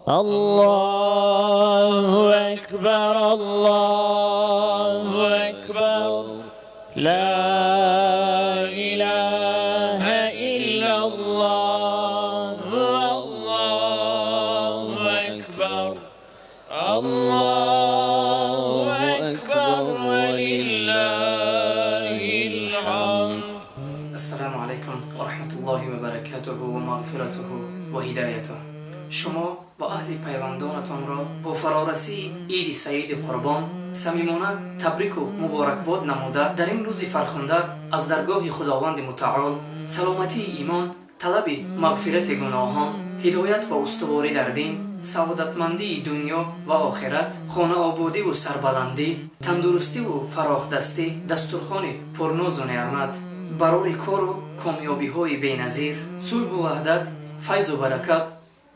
الله أكبر الله أكبر لا إله إلا الله الله أكبر الله أكبر ولله الحمد. السلام عليكم ورحمة الله وبركاته ومغفرته وهدايته. شما و اهل پیوندانتان را با فرارسی عید سعید قربان صمیمانه تبریک و مبارکباد نموده در این روز فرخنده از درگاه خداوند متعال سلامتی ایمان، طلب مغفرت گناهان، هدایت و استواری در دین، سعادتمندی دنیا و آخرت، خانه آبادی و سربلندی، تندرستی و فراخدستی، دسترخوان پرناز و نعمت، برای کار و کامیابی های بی‌نظیر، صلح و وحدت، فیض و برکت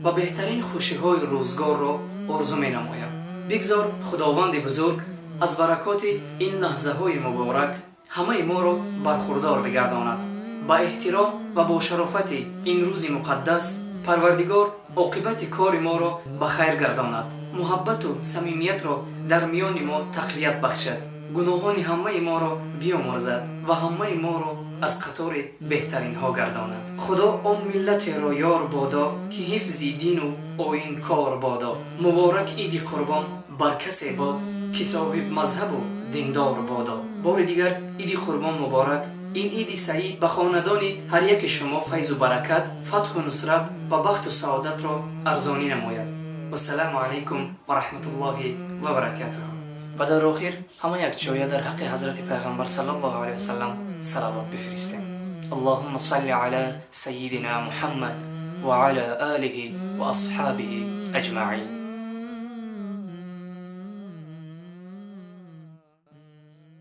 و بهترین خوشی های روزگار را آرزو می نمایم. بگذار خداوند بزرگ از برکات این لحظه های مبارک همه ما را برخوردار بگرداند. با احترام و با شرافت این روز مقدس پروردگار عاقبت کار ما را به خیر گرداند، محبت و صمیمیت را در میان ما تقویت بخشد، گناهان همه ما را بیامرزد و همه ما را از قطار بهترین ها گرداند. خدا آن ملت را یار بادا که حفظ دین و آیین کار بادا. مبارک عید قربان بر کسی باد که صاحب مذهب و دیندار بادا. بار دیگر عید قربان مبارک. این عید سعید به خاندان هر یک شما فیض و برکت، فتح و نصرت و بخت و سعادت را ارزانی نماید. و السلام علیکم و رحمت الله و برکاته. و در آخر همه یک جایه در حق حضرت پیغمبر صلی الله علیه وسلم صلوات بفرستیم. اللهم صل علی سیدنا محمد و علی آله و اصحابه اجمعین.